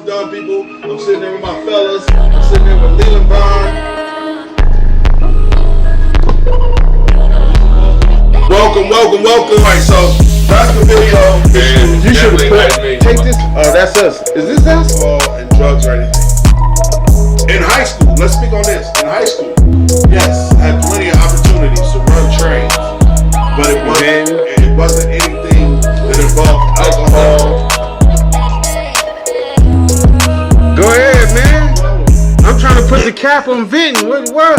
smartest dumb people. I'm sitting there with my fellas. I'm sitting there with Leland Bond. Welcome. Alright, so that's the video. You should take this. Oh, that's us. Is this us? And drugs or anything. In high school, let's speak on this. In high school, yes, I had plenty of opportunities to run trains, but it wasn't anything that involved alcohol. Go ahead, man. I'm trying to put the cap on venting. What?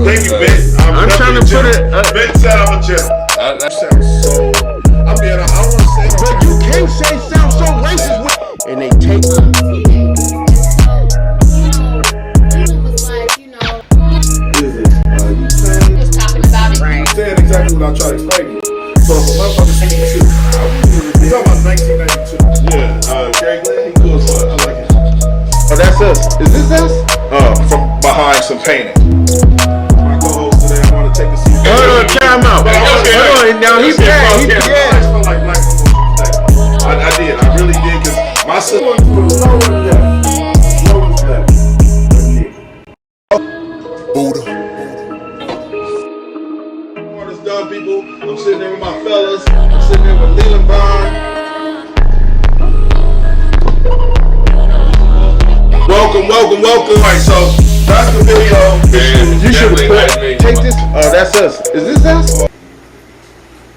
Thank you, Ben. I'm trying to put it. Ben said I'm a gentleman. That sounds so. I don't want to say. But you can't say sound so racist. And they take. Saying exactly what I try to explain to you. So if a motherfucker sees you, you're talking about 1992. Yeah, Gary Glenn, he cool as fuck. I like it. Oh, that's us. Is this us? From behind some painting. My co-host today, I want to take a seat. Hold on, time out. Hold on, now he's back. I felt like black people today. I did. I really did, because my sister. Buddha. Dumb people. I'm sitting there with my fellas. I'm sitting there with Leland Bond. Welcome. Alright, so that's the video. You should take this. Oh, that's us. Is this us?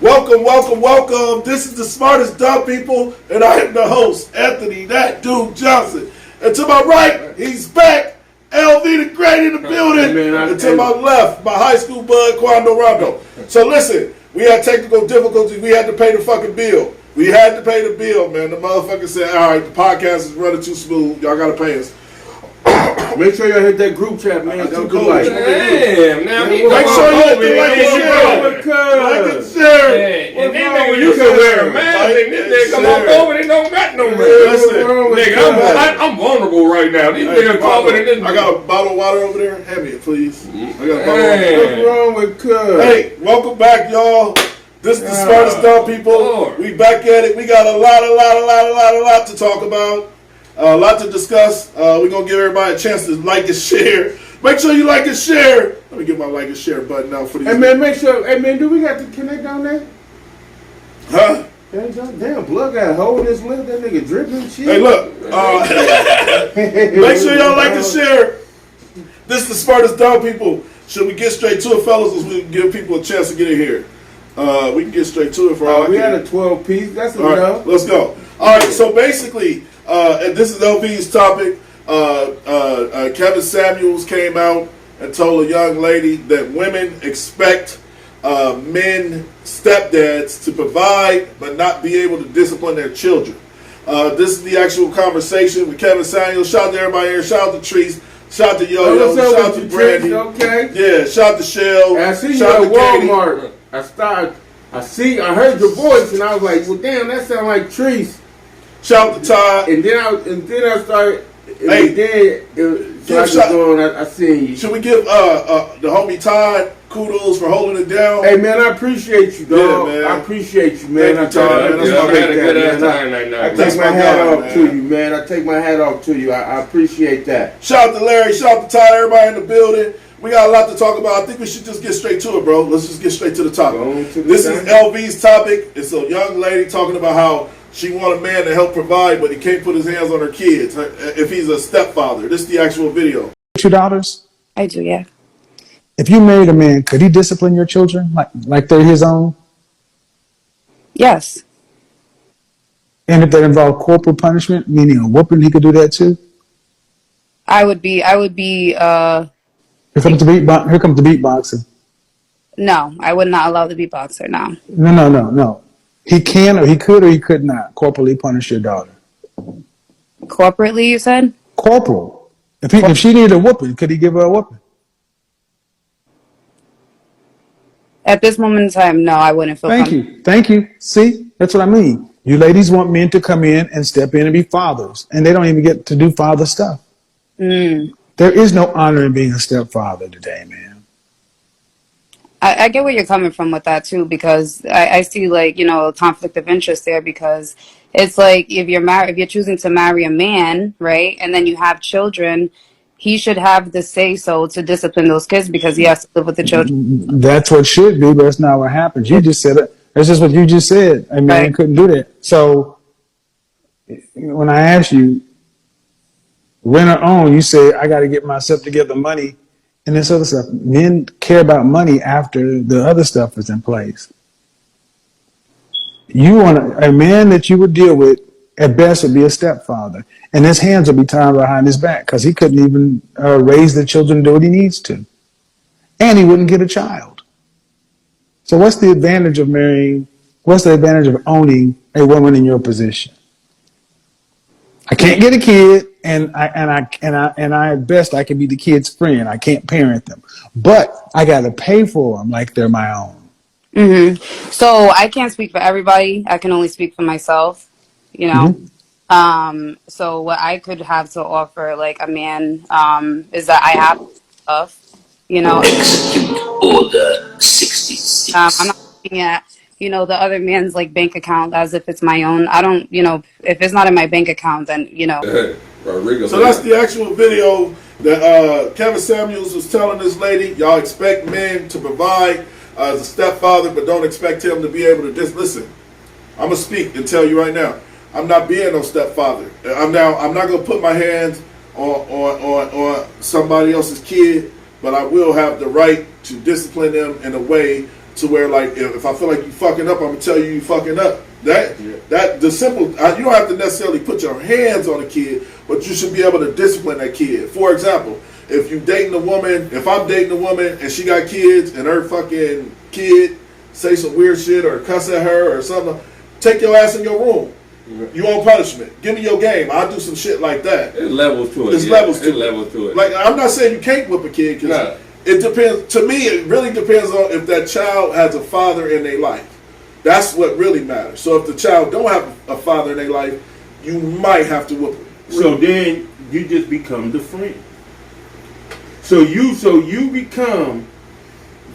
Welcome. This is the smartest dumb people, and I am the host, Anthony, that dude Johnson. And to my right, he's back. LV the Great in the building. And to my left, my high school bud, Quando Rondo. So listen, we had technical difficulties. We had to pay the fucking bill. We had to pay the bill, man. The motherfucker said, all right, the podcast is running too smooth. Y'all got to pay us. Make sure y'all hit that group chat, man. Too cool. Damn, now make sure you hit the like and share. And then nigga, you can wear a mask and this nigga come up over and don't got no mask. Nigga, I'm vulnerable right now. These niggas coughing and this. I got a bottle of water over there. Hand me it, please. I got a bottle of water. What's wrong with cuz? Hey, welcome back, y'all. This is the smartest dumb people. Lord. We back at it. We got a lot to talk about. A lot to discuss. We're going to give everybody a chance to like and share. Make sure you like and share. Let me get my like and share button out for these. Hey, man, make sure. Hey, man, do we got to connect down there? Huh? Damn, blood got a hole in his lip. That nigga dripping shit. Hey, look. Make sure y'all like and share. This is the smartest dumb people. Should we get straight to it, fellas, or we give people a chance to get in here? We can get straight to it for all I We can. had a 12-piece. That's all enough. Right, let's go. All right, so basically, and this is LV's topic. Kevin Samuels came out and told a young lady that women expect men, stepdads, to provide but not be able to discipline their children. This is the actual conversation with Kevin Samuels. Shout out to everybody here. Shout out to Treese. Shout out to Yo-Yo. Shout out to Brandy. Okay. Yeah, shout out to Shell. I see you at Walmart. I heard your voice and I was like, well, damn, that sounds like Treese. Shout out to Todd. And then I started. Hey, I seen you. Should we give the homie Todd kudos for holding it down? Hey man, I appreciate you, dog. Yeah, man. I appreciate you, man. Thank you, Todd. I take my hat off to you, man. I take my hat off to you. I appreciate that. Shout out to Larry. Shout out to Todd. Everybody in the building. We got a lot to talk about. I think we should just get straight to it, bro. Let's just get straight to the topic. This is LV's topic. It's a young lady talking about how she want a man to help provide, but he can't put his hands on her kids if he's a stepfather. This is the actual video. Two daughters? I do, yeah. If you married a man, could he discipline your children like they're his own? Yes. And if that involved corporal punishment, meaning a whooping, he could do that too? I would be Here comes the beatboxing. No, I would not allow the beatboxer, no. No. He can or he could not corporally punish your daughter. Corporately, you said? Corporal. If she needed a whooping, could he give her a whooping? At this moment in time, no, I wouldn't feel comfortable. Thank you. See, that's what I mean. You ladies want men to come in and step in and be fathers, and they don't even get to do father stuff. There is no honor in being a stepfather today, man. I get where you're coming from with that too, because I see like, a conflict of interest there, because it's like if you're married, if you're choosing to marry a man, right, and then you have children, he should have the say so to discipline those kids because he has to live with the children. That's what should be, but that's not what happens. You just said it. That's just what you just said. A man Right. couldn't do that. So when I asked you, rent or own, you say, I got to get myself together money and this other stuff. Men care about money after the other stuff is in place. You want a man that you would deal with at best would be a stepfather, and his hands would be tied behind his back because he couldn't even raise the children to do what he needs to, and he wouldn't get a child. So what's the advantage of marrying? What's the advantage of owning a woman in your position? I can't get a kid, and I at best I can be the kid's friend. I can't parent them, but I got to pay for them like they're my own. So I can't speak for everybody. I can only speak for myself, you know. Mm-hmm. So what I could have to offer like a man, is that I have stuff, Execute Order I'm 66. not looking at, the other man's like bank account as if it's my own. I don't, if it's not in my bank account, then, Rodrigo. So that's the actual video that Kevin Samuels was telling this lady. Y'all expect men to provide as a stepfather, but don't expect him to be able to just listen. I'm gonna speak and tell you right now. I'm not being no stepfather. I'm not gonna put my hands on somebody else's kid, but I will have the right to discipline them in a way to where, like, if I feel like you fucking up, I'm gonna tell you fucking up. That the simple. You don't have to necessarily put your hands on a kid, but you should be able to discipline that kid. For example, if you dating a woman, if I'm dating a woman and she got kids and her fucking kid say some weird shit or cuss at her or something, take your ass in your room. You want punishment? Give me your game. I'll do some shit like that. There's levels to it. There's levels to it. Levels to it. Like, I'm not saying you can't whip a kid, because it depends. To me, it really depends on if that child has a father in their life. That's what really matters. So if the child don't have a father in their life, you might have to whip him. So then you just become the friend. So you become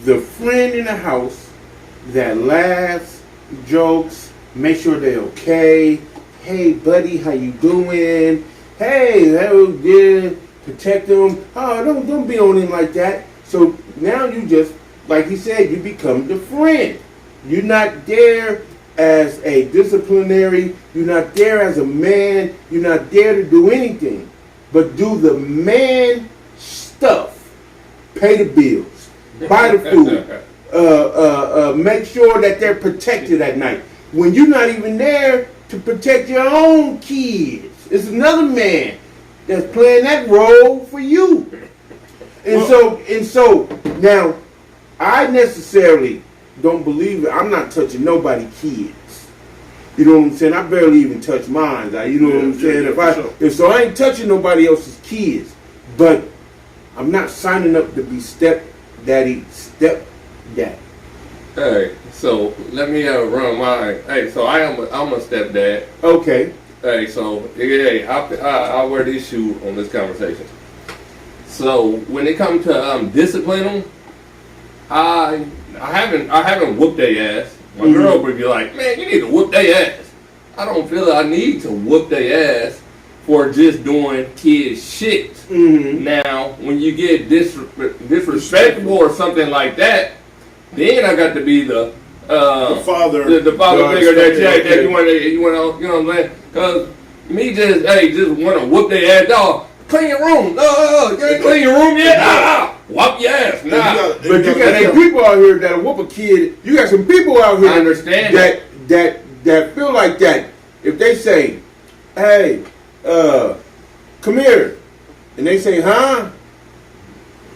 the friend in the house that laughs, jokes, make sure they're okay. Hey, buddy, how you doing? Hey, yeah, protect them. Oh, don't be on him like that. So now you just, like he said, you become the friend. You're not there as a disciplinary. You're not there as a man. You're not there to do anything but do the man stuff. Pay the bills. Buy the food. Make sure that they're protected at night. When you're not even there to protect your own kids. It's another man that's playing that role for you. And so now I necessarily don't believe it. I'm not touching nobody's kids. You know what I'm saying? I barely even touch mine. You know what I'm saying? So I ain't touching nobody else's kids. But I'm not signing up to be stepdaddy. Hey, so let me run mine. Hey, so I'm a stepdad. Okay. Hey, so hey, I'll wear this shoe on this conversation. So when it comes to discipline them, I haven't whooped their ass. My girl would be like, man, you need to whoop their ass. I don't feel I need to whoop their ass for just doing kid shit. Now, when you get disrespectful or something like that, then I got to be the father figure that you want to, you know what I'm saying? Because me just want to whoop their ass, dog. Clean your room. You ain't clean your room yet? Whoop your ass. But you got some people out here that'll whoop a kid. You got some people out here I understand that feel like that. If they say, hey, come here, and they say, huh?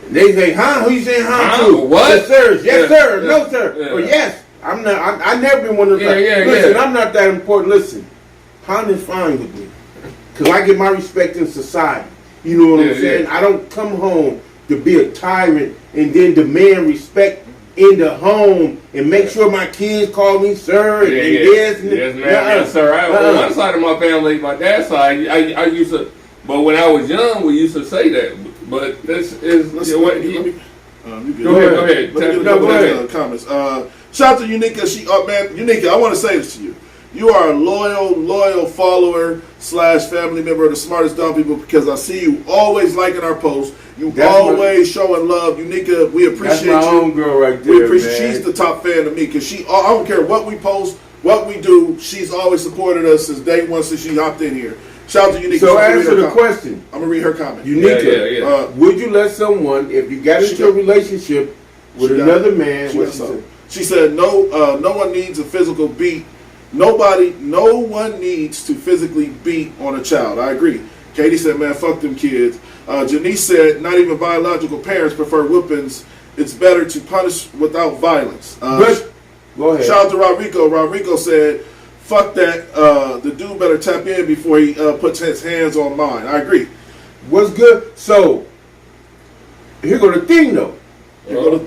And they say, huh? Who you saying huh to? What? Yes, sir. Yes, sir. No, sir. Or yes. I'm not. I never been one of those. Listen, I'm not that important. Listen, huh is fine with me, cause I get my respect in society. You know what I'm saying? I don't come home to be a tyrant and then demand respect in the home and make sure my kids call me sir and this and yes, ma'am. Yes, sir. On one side of my family, my dad's side, I used to, but when I was young, we used to say that. But this is You good. Go ahead. Let me get a couple of comments. Shout out to Unika. Unika, I want to say this to you. You are a loyal follower / family member of the Smartest Dumb People because I see you always liking our posts. You always showing love. Unika, we appreciate you. That's my own girl right there, man. She's the top fan of me because I don't care what we post, what we do. She's always supported us since day one since she hopped in here. Shout out to Unika. So answer the question. I'm going to read her comment. Unika, would you let someone, if you got into a relationship with another man, she said, no one needs a physical beat. No one needs to physically beat on a child. I agree. Katie said, man, fuck them kids. Janice said, not even biological parents prefer whippings. It's better to punish without violence. Go ahead. Shout out to Rodrigo. Rodrigo said, fuck that. The dude better tap in before he puts his hands on mine. I agree. What's good? So, here go the thing, though. There's the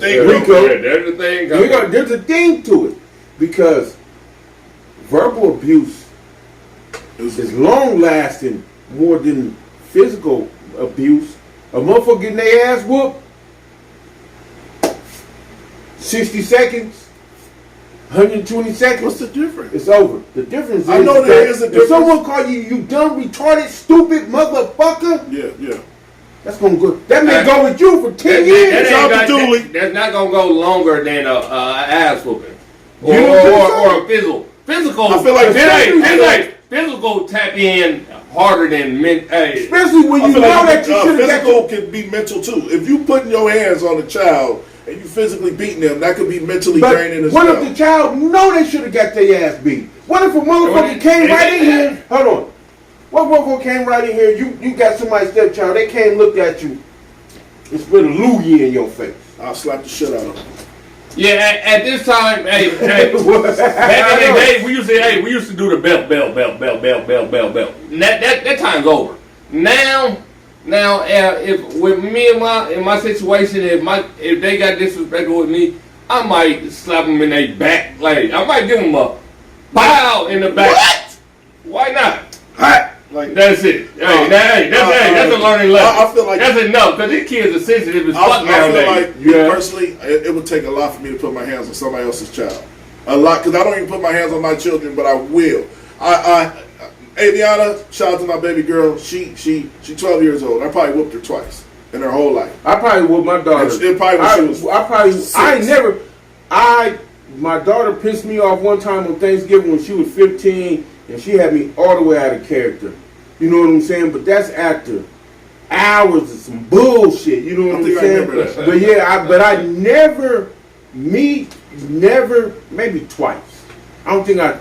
thing. There's a thing to it. Because verbal abuse is long-lasting more than physical abuse. A motherfucker getting their ass whooped, 60 seconds, 120 seconds. What's the difference? It's over. The difference is I know there is a difference. If someone call you dumb, retarded, stupid motherfucker, yeah. That's gonna go. That may go with you for 10 years. That's not gonna go longer than a ass whooping or a physical. I feel like physical tap in harder than men. Especially when you know that you should have physical can be mental too. If you putting your hands on a child and you physically beating them, that could be mentally draining as well. What if the child know they should have got their ass beat? What if a motherfucker came right in here? Hold on. What motherfucker came right in here? You got somebody's stepchild. They came, looked at you, and spit a loogie in your face. I'll slap the shit out of them. Yeah, at this time, back in the day, we used to do the belt. That time's over. Now, if with me in my situation, if they got disrespectful with me, I might slap them in their back. Like I might give them a pow in the back. What? Why not? That's it. That's a learning lesson. I feel like that's enough because these kids are sensitive as fuck nowadays. I feel like personally, it would take a lot for me to put my hands on somebody else's child. A lot, because I don't even put my hands on my children, but I will. Aviana, shout out to my baby girl. She 12 years old. I probably whooped her twice in her whole life. I probably whooped my daughter. My daughter pissed me off one time on Thanksgiving when she was 15, and she had me all the way out of character. You know what I'm saying? But that's after hours of some bullshit. You know what I'm saying? But yeah, I never, maybe twice. I don't think I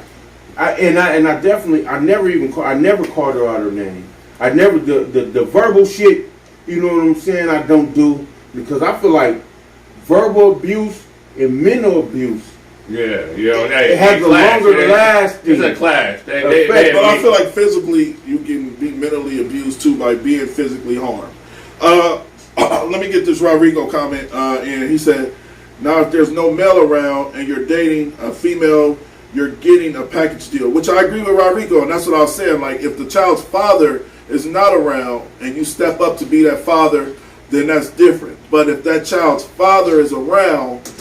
never called her out her name. I never, the verbal shit, you know what I'm saying, I don't do, because I feel like verbal abuse and mental abuse, it has a longer lasting. It's a clash. But I feel like physically you can be mentally abused too by being physically harmed. Let me get this Rodrigo comment, and he said, now if there's no male around and you're dating a female, you're getting a package deal, which I agree with Rodrigo, and that's what I was saying. Like, if the child's father is not around and you step up to be that father, then that's different. But if that child's father is around,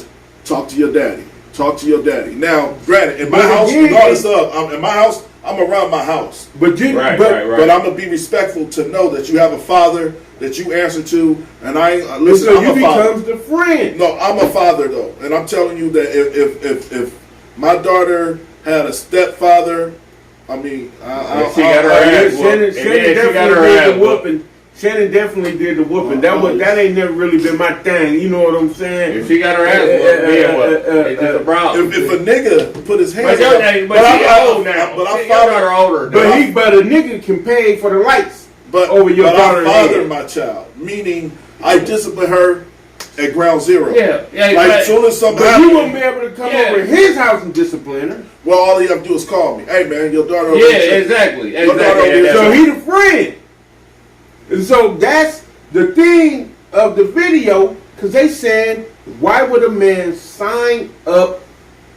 talk to your daddy. Talk to your daddy. Now, granted, in my house, regardless of, in my house, I'm around my house. But But I'm gonna be respectful to know that you have a father that you answer to, and listen. So I'm you a father. becomes the friend. No, I'm a father though, and I'm telling you that if my daughter had a stepfather, I mean, she got her ass whooped. Shannon definitely did the whooping. That ain't never really been my thing. You know what I'm saying? If she got her ass whooped, it's just a problem. If a nigga put his hands but I'm old now. But I'm father older. But a nigga can pay for the lights over your daughter. I father my child, meaning I discipline her at ground zero. Yeah. Like as soon as something happens, you won't be able to come over his house and discipline her. Well, all you have to do is call me. Hey man, your daughter. Exactly. So he the friend. And so that's the thing of the video, because they said, why would a man sign up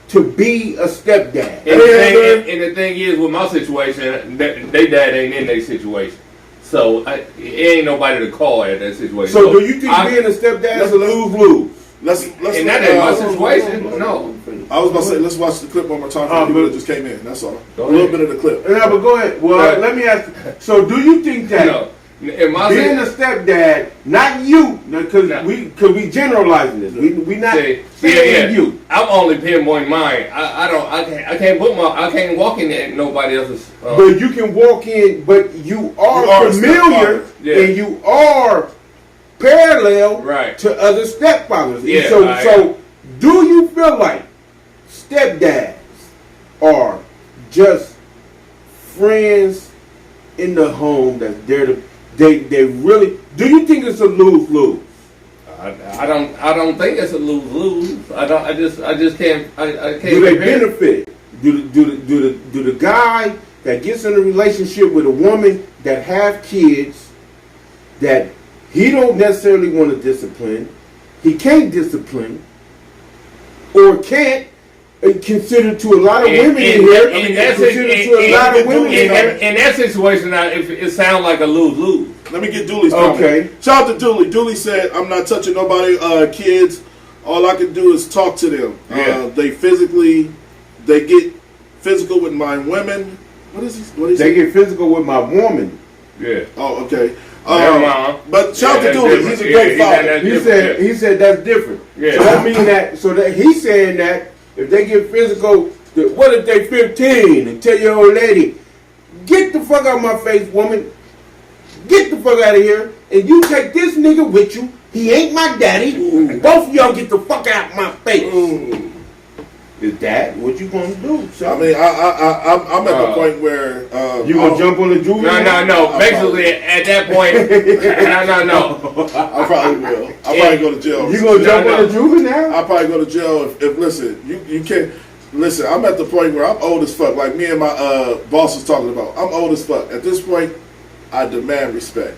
to be a stepdad? And the thing is, with my situation, they dad ain't in their situation. So it ain't nobody to call at that situation. So do you think being a stepdad is a lose-lose? Let's and that ain't my situation. No. I was about to say, let's watch the clip one more time for the people that just came in. That's all. Go A little ahead. bit of the clip. Yeah, but go ahead. Well, let me ask you. So do you think that being a stepdad, not you, because we generalizing this. We not saying you. I'm only pinpointing mine. I can't walk in nobody else's. But you can walk in, but you are familiar and you are parallel to other stepfathers. Yeah, so do you feel like stepdads are just friends in the home that's there to they really? Do you think it's a lose-lose? I don't think it's a lose-lose. I just can't. I can't. Do they benefit? Do the guy that gets in a relationship with a woman that have kids that he don't necessarily want to discipline, he can't discipline, or can't consider to a lot of women in here. In that situation, it sounds like a lose-lose. Let me get Dooley's comment. Okay. Shout out to Dooley. Dooley said, "I'm not touching nobody, kids. All I can do is talk to them. Yeah. They get physical with my women. What is he? They get physical with my woman. Yeah. Oh, okay. But shout out to Dooley. He's a great father. He said that's different. Yeah. So that mean that. So that he's saying that if they get physical, what if they 15 and tell your old lady, get the fuck out of my face, woman. Get the fuck out of here, and you take this nigga with you. He ain't my daddy. And both of y'all get the fuck out of my face. Is that what you gonna do? So, I mean, I'm at the point where you gonna jump on the juvenile? No. Basically, at that point, no. I probably will. I'll probably go to jail. You gonna jump on the juvenile? I'll probably go to jail if listen. You can't. Listen, I'm at the point where I'm old as fuck. Like me and my boss was talking about. I'm old as fuck. At this point, I demand respect.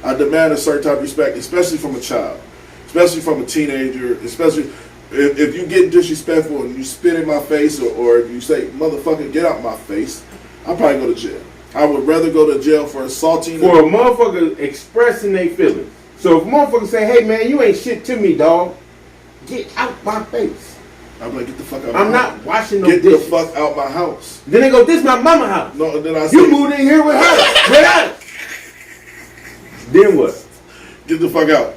I demand a certain type of respect, especially from a child, especially from a teenager, especially if you get disrespectful and you spit in my face or you say, motherfucker, get out my face, I'll probably go to jail. I would rather go to jail for assaulting. For a motherfucker expressing their feelings. So if a motherfucker say, hey man, you ain't shit to me, dog, get out my face. I'm like, get the fuck out. I'm not washing no dishes. dishes. Get the fuck out my house. Then they go, this my mama house. No, then I say, you moved in here with her. Get out. Then what? Get the fuck out.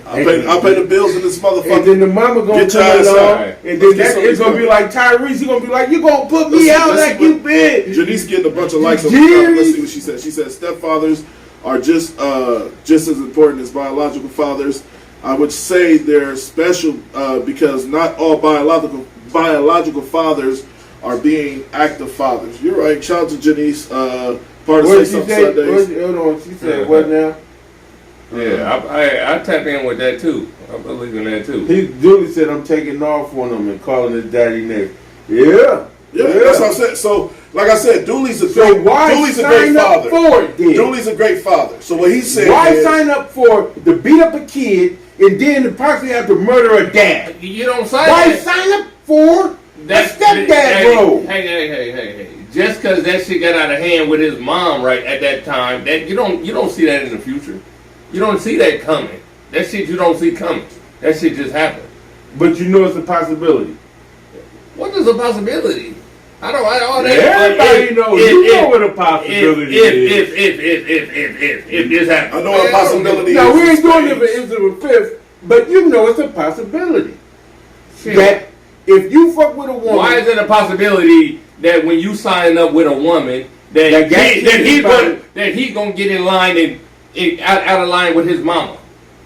I pay the bills in this motherfucker. And then the mama gonna get your come ass along, out. and then it's gonna be like Tyrese. He gonna be like, you gonna put me out like you been. Janice getting a bunch of likes on the top. Let's see what she said. She said stepfathers are just as important as biological fathers. I would say they're special because not all biological fathers are being active fathers. You're right. Shout out to Janice. Part of Say Something Sundays. Hold on. She said what now? Yeah, I tap in with that too. I believe in that too. Julie said I'm taking off on him and calling his daddy name. Yeah, that's what I said. So, like I said, Dooley's a great father. For it, then? Dooley's a great father. So what he's saying why sign up for to beat up a kid and then to possibly have to murder a dad? You don't sign. Why sign up for that stepdad role? Hey. Just because that shit got out of hand with his mom right at that time, that you don't see that in the future. You don't see that coming. That shit you don't see coming. That shit just happened. But you know it's a possibility. What is a possibility? Everybody knows. You know what a possibility is. If this happens. I know what a possibility is. Now, we ain't doing it for instance a fifth, but you know it's a possibility. Shit. That if you fuck with a woman. Why is it a possibility that when you sign up with a woman, that he's gonna get in line and out of line with his mama?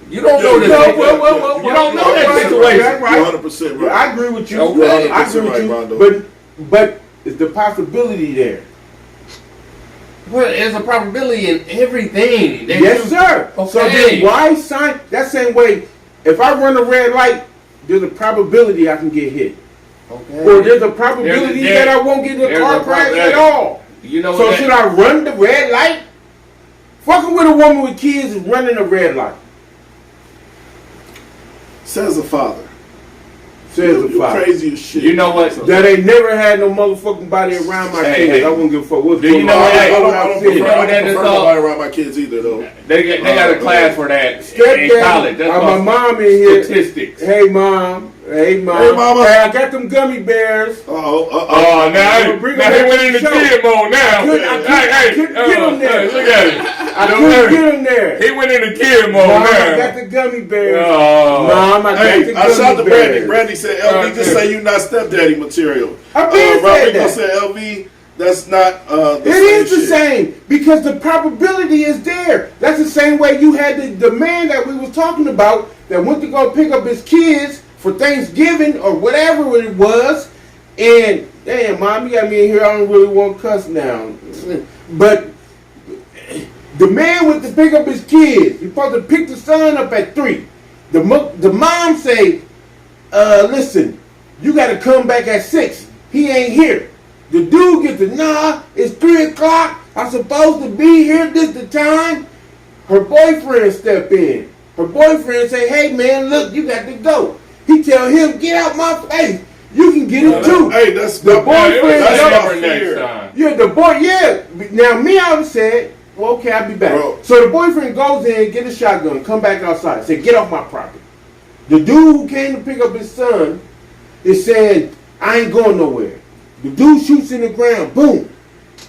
You don't know this. You don't know that situation. Right. 100% right. I agree with you. Okay. I agree with you. Rondo. But is the possibility there? Well, there's a probability in everything. Yes, sir. Okay. So then why sign that same way? If I run a red light, there's a probability I can get hit. Okay. Or there's a probability that I won't get in a car crash at all. You know. So should I run the red light? Fucking with a woman with kids is running a red light. Says a father. says a You're father. crazy as shit. You know what? That ain't never had no motherfucking body around my Hey, kids. hey. I wouldn't give a fuck what's Do you going know on. what- hey, I don't I prefer, You know what that is nobody all? around my kids either, though. They got a class for that in Stepdaddy, college. That's my called mom in here. statistics. Hey mom. Hey mom. Hey, mama. Hey, I got them gummy bears. Oh, now Bring he them went in the show. kid mode now. I couldn't get him there. Look at it. I couldn't get him there. He went in the kid mode Mom, I now. got the gummy bears. Oh. Mom, I got Hey, the I shot gummy to Brandy. bears. Brandy said, "LV, just say you not stepdaddy material." I been said Rodrigo that. said, "LV, that's not the It same is the shit." same because the probability is there. That's the same way you had the man that we was talking about that went to go pick up his kids for Thanksgiving or whatever it was, and damn, mom, you got me in here. I don't really want to cuss now, but the man went to pick up his kids. He's supposed to pick the son up at 3. The mom say, "Listen, you got to come back at 6. He ain't here." The dude gets the nah. It's 3 o'clock. I'm supposed to be here. This the time. Her boyfriend step in. Her boyfriend say, "Hey man, look, you got to go." He tell him, "Get out my face. You can get it too." Hey, that's The not boyfriend- That's not different next fair. time. Yeah, the boy. Yeah. Now me, I would said, "Well, okay, I'll be back." Bro. So the boyfriend goes in, get a shotgun, come back outside, say, "Get off my property." The dude who came to pick up his son is saying, "I ain't going nowhere." The dude shoots in the ground. Boom.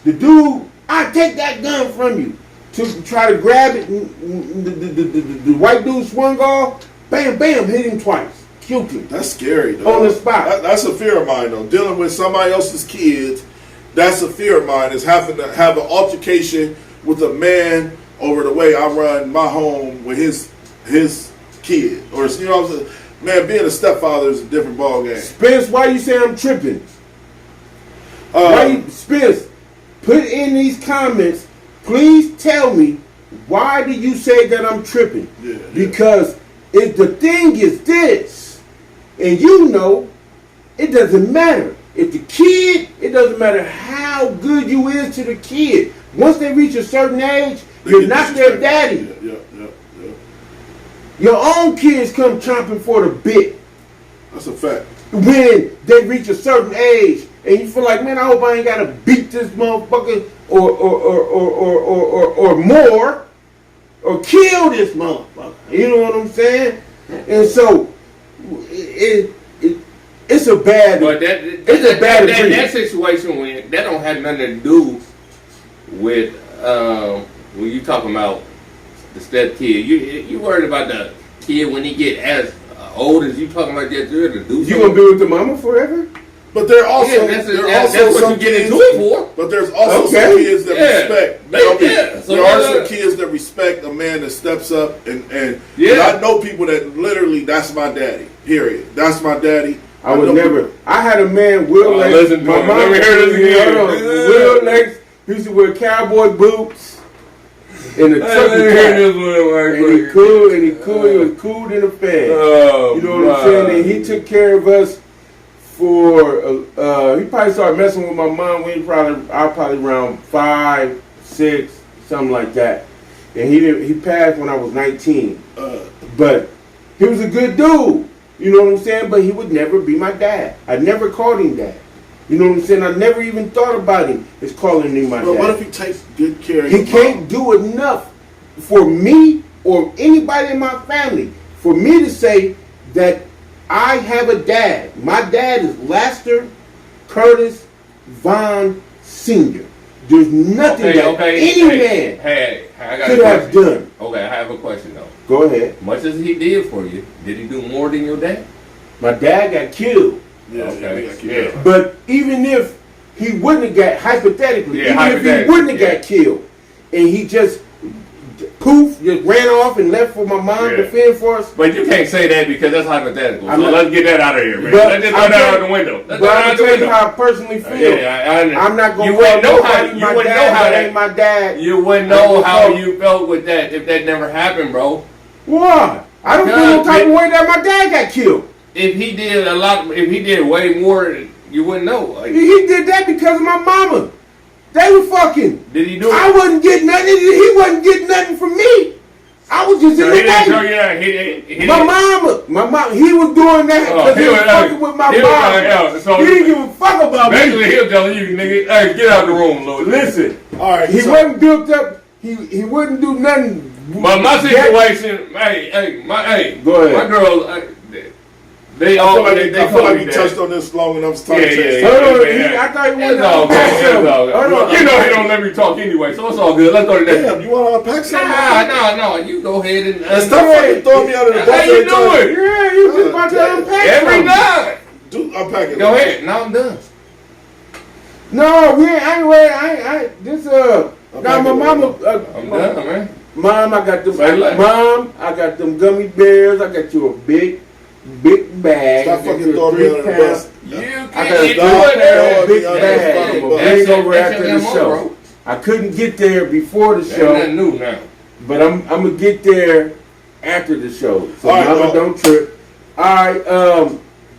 The dude, "I take that gun from you." To try to grab it, the white dude swung off. Bam, bam, hit him twice. Killed him. That's scary, though. On the spot. That's a fear of mine, though. Dealing with somebody else's kids, that's a fear of mine. Is having to have an altercation with a man over the way I run my home with his kid, or you know what I'm saying. Man, being a stepfather is a different ball game. Spence, why you say I'm tripping? Why you, Spence, put in these comments, please tell me, why do you say that I'm tripping? Yeah. Because if the thing is this, and you know, it doesn't matter. If the kid, it doesn't matter how good you is to the kid. Once they reach a certain age, you're not their daddy. Yeah. Your own kids come chomping for the bit That's a fact. when they reach a certain age, and you feel like, man, I hope I ain't gotta beat this motherfucker or more, or kill this motherfucker. You know what I'm saying? And so it's a bad. But It's a bad that agreement. situation when that don't have nothing to do with when you talking about the step kid. You worried about the kid when he get as old as you talking about that to do You something. gonna be with the mama forever? But there also Yeah, that's some what you get kids- into it for. But there's also Okay. some kids that Yeah. respect. Yeah. I mean, So there are why some not? kids that respect a man that steps up and Yeah. I know people that literally, that's my daddy. Period. That's my daddy. I would know never. people- I had a man, Will Oh, Lex. listen to My him. mom Let me hear this again. Hold on. Will Lex used to wear cowboy boots and a trucker cap. And he cool, he was cool in the fan. Oh, You know what I'm saying? And he took care of us for, he probably started messing with my mom when I was probably around 5, 6, something like that. And he passed when I was 19. But he was a good dude. You know what I'm saying? But he would never be my dad. I never called him that. You know what I'm saying? I never even thought about him as calling him my But dad. what if he takes good care of He your can't mom? do enough for me or anybody in my family for me to say that I have a dad. My dad is Laster Curtis Vaughn Sr. There's nothing that any man Hey, I got could a have question. done. Okay, I have a question though. Go ahead. Much as he did for you, did he do more than your dad? My dad got killed. Yeah, Okay. yeah. But even if he wouldn't have got, hypothetically, Yeah, even if he hypothetically, wouldn't have yeah. got killed, and he just just ran off and left for my mom to Yeah. fend for us. But you can't say that because that's hypothetical. I'm So not- let's get that out of here, man. But Let's just I'm throw that telling- out the window. Let's But throw that I'm out the tell you window. how I personally feel. Yeah, I'm not gonna You wouldn't know how nobody you my wouldn't dad know how that that ain't my dad. you wouldn't know how you felt with that if that never happened, bro. Why? I don't feel no type of way that my dad got killed. If he did way more, you wouldn't know. Like, He did that because of my mama. They were fucking. did he do I it? wasn't getting nothing. He wasn't getting nothing from me. I was just So in he the didn't show way. you that. He My mama, he was doing that because he was fucking with my mom. So He didn't give a fuck about basically, me. he was telling you, nigga, hey, get out the room, Lord. Listen, All right, he so- wasn't built up. He wouldn't do nothing. But my situation, Go ahead. my girls, they I all feel like, they I feel call like me we that. touched on this long enough. It's time Yeah, to change yeah, the Hold on, yeah. I thought you It's wanted to all good. unpack It's something. all good. Hold on. You know he don't let me talk anyway, so it's all good. Let's go to the next. Damn, you want to unpack something? No. You go ahead and Stop fucking throwing me out of the How bus you every time. doing? Yeah, you just about to unpack Every something. night. Do unpack it. Go ahead. Now I'm done. No, we ain't. I ain't ready. I ain't. This now my mama. I'm done, man. Mom, I got them. Say less. Mom, I got them gummy bears. I got you a big bag. Stop I got fucking you a throwing me under the 3 bus. pound. You I got can't a get dog to it. big Yeah, bag. I'm yeah, gonna that's bring over that's after your the MO, show. bro. I couldn't get there before the Ain't show, nothing new now. but I'm gonna get there after the show. So All right, mama, well- don't trip. All right.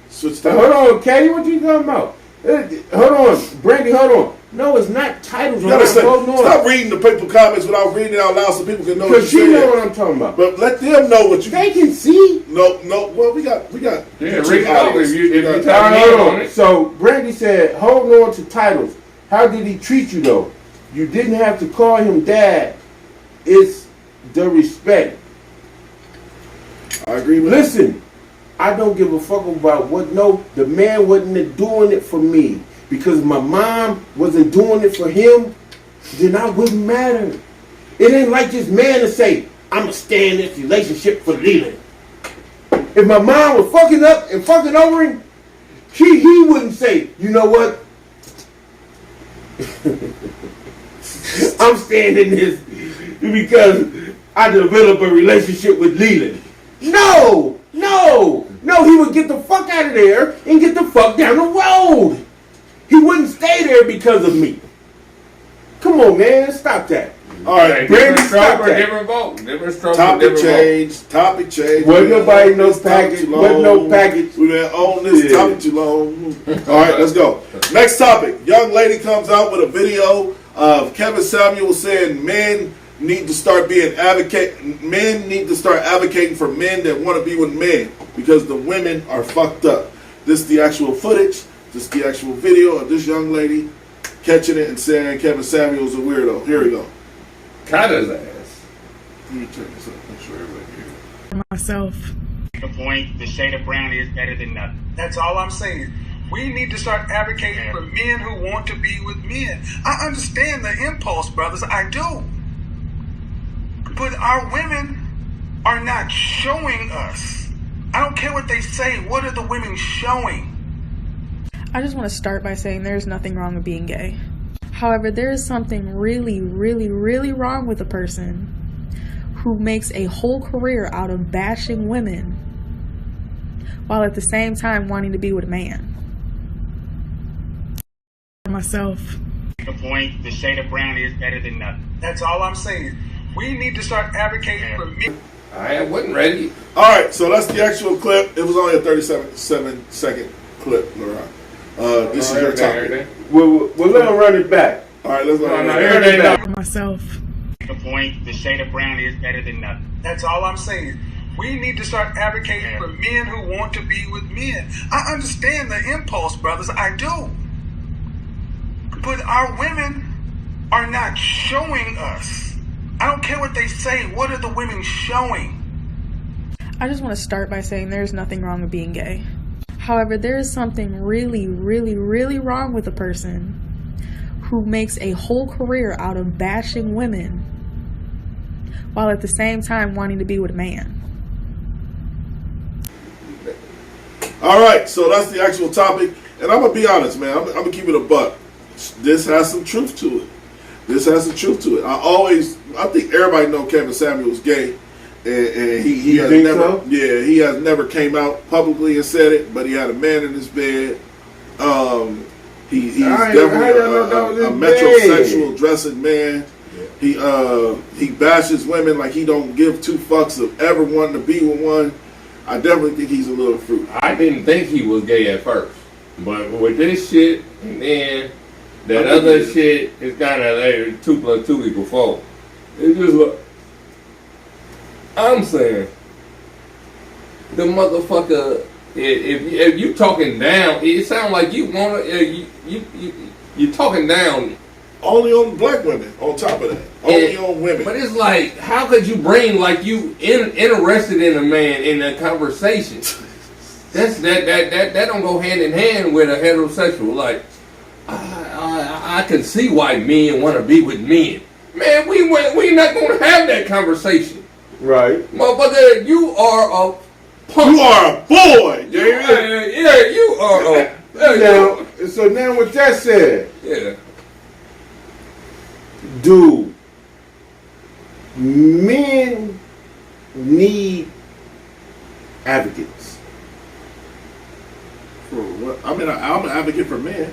Switch Hold that. on, Katie. What you talking about? Hold on, Brandy. Hold on. No, it's not titles. You I'm gotta not say, holding on. stop reading the people comments without reading it out loud so people can know what Because you're she know saying. what I'm talking about. But let them know what you. They can see. No. Well, we got. Yeah, YouTube read it out audience. if you We got- tell me Hold on on. it. So Brandy said, hold on to titles. How did he treat you though? You didn't have to call him dad. It's the respect. I agree with that. Listen, I don't give a fuck about what. No, the man wasn't doing it for me because my mom wasn't doing it for him. Then I wouldn't matter. It ain't like this man to say, "I'ma stay in this relationship for Leland." If my mom was fucking up and fucking over him, he wouldn't say, "You know what? I'm staying in this because I developed a relationship with Leland." No, he would get the fuck out of there and get the fuck down the road. He wouldn't stay there because of me. Come on, man, stop that. All right, Brandy, Different stop stroke or that. different vote. Different stroke or topic different vote. change. Topic change. Wasn't nobody no This topic package. too Wasn't no long. package. We've been on this Yeah. topic too long. All right, let's go. Next topic. Young lady comes out with a video of Kevin Samuel saying men need to start advocating for men that want to be with men because the women are fucked up. This is the actual footage. This is the actual video of this young lady catching it and saying Kevin Samuel's a weirdo. Here we go. Cut his ass. Let me turn this up. Make sure everybody can hear. Myself. The point, the shade of brown is better than nothing. That's all I'm saying. We need to start advocating for men who want to be with men. I understand the impulse, brothers. I do. But our women are not showing us. I don't care what they say. What are the women showing? I just want to start by saying there's nothing wrong with being gay. However, there is something really, really, really wrong with a person who makes a whole career out of bashing women while at the same time wanting to be with a man. Myself. The point, the shade of brown is better than nothing. That's all I'm saying. We need to start advocating for men. I wasn't ready. All right, so that's the actual clip. It was only a 37-second clip, Laurent. This is your topic. We'll let him run it back. All right, let's go. No, Run it back. Myself. The point, the shade of brown is better than nothing. That's all I'm saying. We need to start advocating for men who want to be with men. I understand the impulse, brothers. I do. But our women are not showing us. I don't care what they say. What are the women showing? I just want to start by saying there's nothing wrong with being gay. However, there is something really, really, really wrong with a person who makes a whole career out of bashing women while at the same time wanting to be with a man. All right, so that's the actual topic. And I'm going to be honest, man. I'm going to keep it a buck. This has some truth to it. I think everybody know Kevin Samuel's gay. And he has think never, so? yeah, he has never came out publicly and said it, but he had a man in his bed. He's definitely a metrosexual dressing man. He bashes women like he don't give two fucks of ever wanting to be with one. I definitely think he's a little fruit. I didn't think he was gay at first, but with this shit and then that other shit, it's kind of like 2 + 2 = 4. It's just like I'm saying the motherfucker. If you talking down, it sounds like you wanna you talking down. Only on black women. On top of that, only on women. But it's like, how could you bring like you interested in a man in a conversation? That don't go hand in hand with a heterosexual. Like, I can see why men want to be with men. Man, we not gonna have that conversation. Right. Motherfucker, you are a punk. You are a boy. Yeah, you are a. Now, so now with that said, Yeah. do men need advocates? For what? I'm an advocate for men.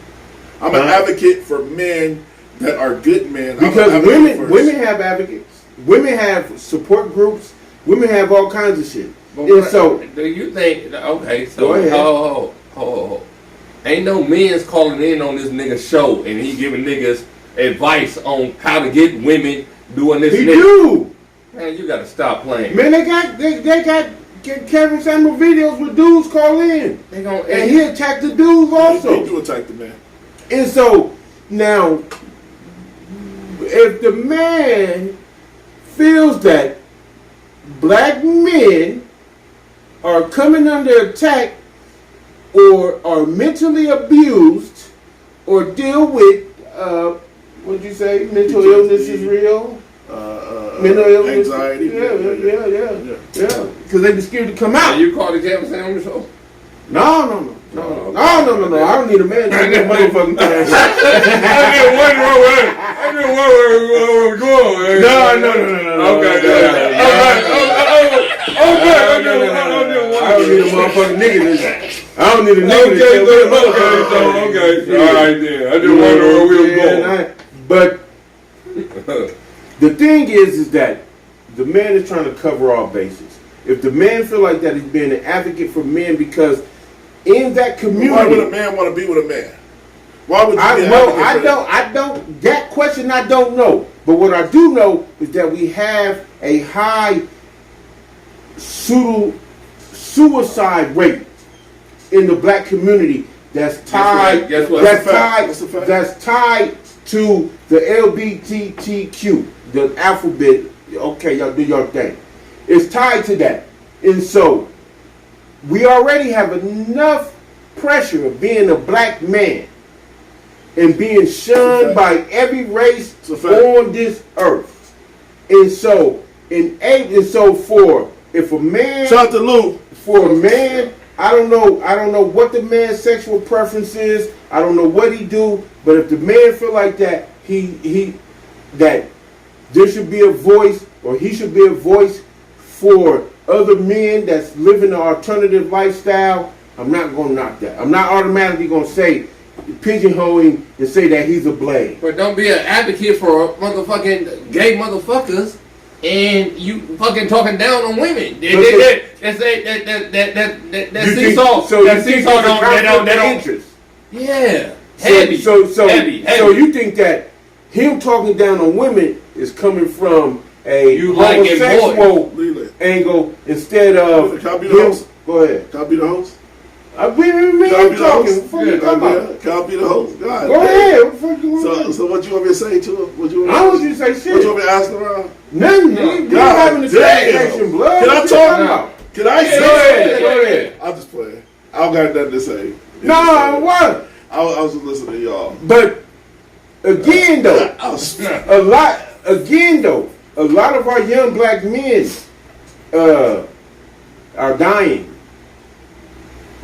I'm an advocate for men that are good men. Because women have advocates. Women have support groups. Women have all kinds of shit. And so, do you think? Okay, so go ahead. Ho. Ain't no men's calling in on this nigga show and he giving niggas advice on how to get women doing this. he do. Man, you gotta stop playing. Man, they got Kevin Samuel videos with dudes call in, They gonna, and he attacked the dudes They also. do attack the man. And so now, if the man feels that black men are coming under attack or are mentally abused or deal with what'd you say? Mental illness is real. Mental illness, anxiety. yeah. Because they be scared to come out. you call the Kevin Samuel show? No. I don't need a man to do that motherfucking thing. I didn't wonder where we're going. No. I don't need a motherfucking nigga. I don't need a nigga. Okay. All right then. I just wonder where we were going. But the thing is that the man is trying to cover all bases. If the man feel like that, he's being an advocate for men because in that community. Why would a man want to be with a man? Why would you I don't. That question I don't know. But what I do know is that we have a high suicide rate in the black community that's tied. Guess what? That's tied to the LGBTQ, the alphabet. Okay, y'all do your thing. It's tied to that, and so we already have enough pressure of being a black man and being shunned by every race on this earth. And so, if a man, shout out to Lou. For a man, I don't know what the man's sexual preference is. I don't know what he do. But if the man feel like that, that there should be a voice, or he should be a voice for other men that's living an alternative lifestyle. I'm not gonna knock that. I'm not automatically gonna say pigeonholing and say that he's a blade. But don't be an advocate for motherfucking gay motherfuckers and you fucking talking down on women. That seesaw. That seesaw don't. Interest. Yeah. Heavy. Heavy. So you think that him talking down on women is coming from a homosexual angle instead of Can I be the host? Go ahead. Can I be the host? We talking. Can I be the host? God, go ahead. So what you want me to say to him? I want you to say shit. What you want me to ask around? Nothing. You having a conversation, blood. Can I talk? Can I say? Go ahead. I'm just playing. I don't got nothing to say. No, what? I was just listening to y'all. But again, though, a lot of our young black men are dying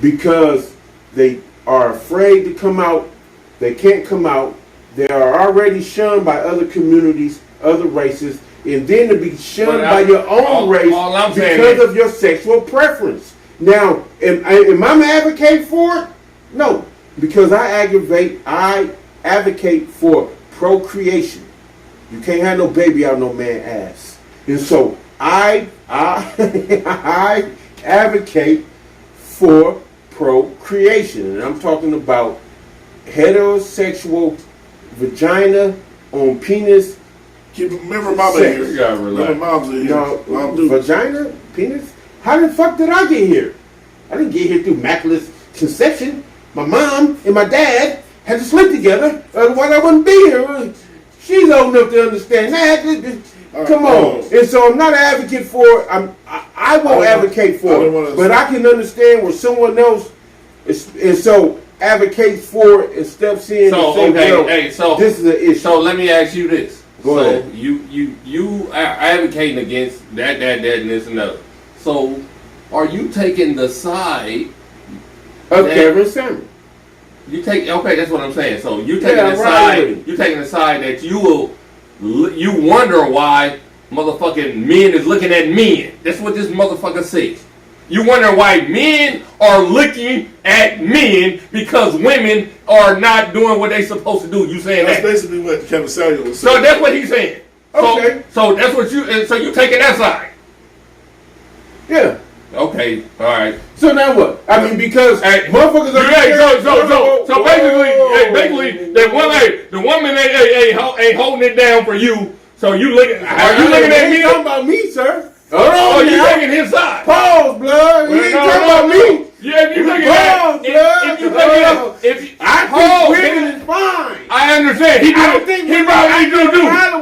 because they are afraid to come out. They can't come out. They are already shunned by other communities, other races, and then to be shunned by your own race because of your sexual preference. Now, am I an advocate for it? No, because I advocate for procreation. You can't have no baby out no man's ass, and so I advocate for procreation, and I'm talking about heterosexual vagina on penis Remember Mama Sex. here. You gotta relax. Remember Mom's here. No, Mom do. vagina, penis. How the fuck did I get here? I didn't get here through immaculate conception. My mom and my dad had to sleep together, otherwise I wouldn't be here. She's old enough to understand that. Come on. And so I'm not an advocate for it. I won't advocate for it, but I can understand where someone else is, and so advocates for it and steps in and say, okay, so this is an issue. So let me ask you this. Go so ahead. You are advocating against that, and this, and that. So are you taking the side Of Kevin Samuel. You take that's what I'm saying. So you taking the right. side. You taking the side that you wonder why motherfucking men is looking at men. That's what this motherfucker says. You wonder why men are looking at men because women are not doing what they supposed to do. You saying That's that? basically what Kevin Samuel was saying. So that's what he's saying. Okay. So that's what so you taking that side. Yeah. Okay. All right. So now what? I mean, because motherfuckers are So basically, the woman ain't holding it down for you. So you looking? Are you looking at me? Talking about me, sir? Oh, you taking his side? Pause, blood. You ain't talking about me. Yeah, if you taking Pause, blood. if you taking I think women is fine. I understand. He probably do.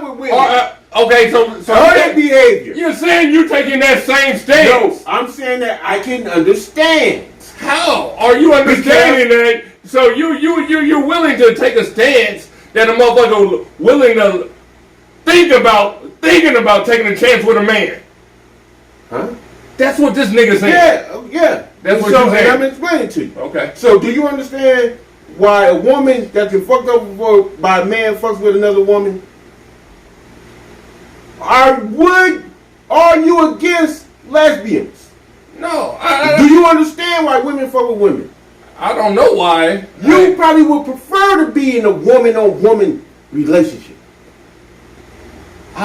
With women. Okay, so that behavior. You're saying you taking that same stance? No, I'm saying that I can understand. How are you understanding that? So you're willing to take a stance that a motherfucker willing to thinking about taking a chance with a man? Huh? That's what this nigga saying. Yeah. That's what so, you're saying. I'm explaining to you. Okay. So do you understand why a woman that's been fucked over by a man fucks with another woman? Are you against lesbians? No. Do you understand why women fuck with women? I don't know why. You probably would prefer to be in a woman-on-woman relationship. No.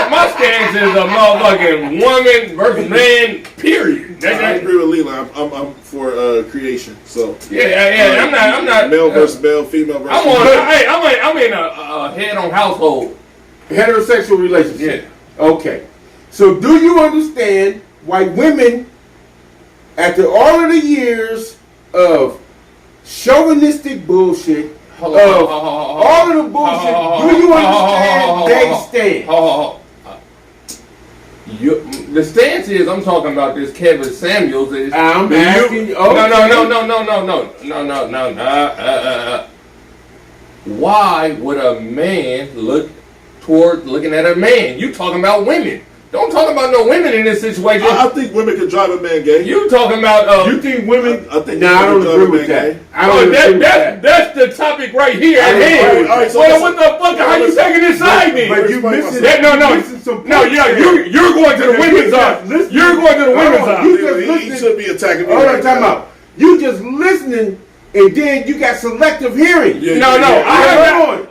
My stance is a motherfucking woman versus man. Period. I agree with Leland. I'm for creation. So yeah. I'm not male versus male, female versus. I'm in a head-on household. Heterosexual relationship. Yeah. Okay. So do you understand why women, after all of the years of chauvinistic bullshit, all of the bullshit, do you understand they stand? The stance is I'm talking about this Kevin Samuels. I'm asking you. No. Why would a man look toward looking at a man? You talking about women? Don't talk about no women in this situation. I think women can drive a man gay. You talking about? You think women? I think. I don't agree with that. That's the topic right here at hand. All right, so what the fuck? How you taking this side then? But you missing You're going to the women's side. You're going to the women's side. He should be attacking me. All right, time out. You just listening, and then you got selective hearing. I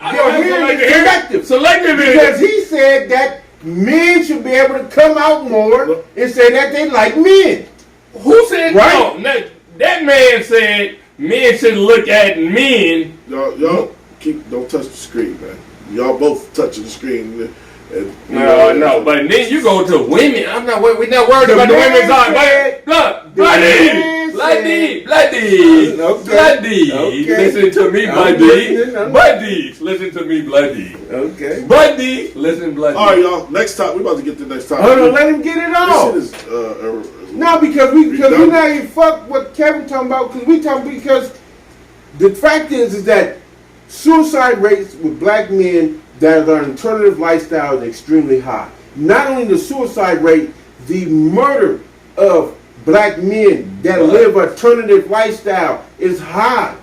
have hearing is selective. Selective because he said that men should be able to come out more and say that they like men. Who said right? No, that man said men should look at men. Y'all don't touch the screen, man. Y'all both touching the screen. No, but then you go to women. We're not worried about the women's side. Bloody. Listen to me, bloody. Listen to me, bloody. Okay. Bloody. Listen, bloody. All right, y'all. Next time, we about to get to the next time. Hold on, let him get it off. This shit is no, because we not even fuck what Kevin talking about. Because the fact is that suicide rates with black men that are alternative lifestyle is extremely high. Not only the suicide rate, the murder of black men that live alternative lifestyle is high.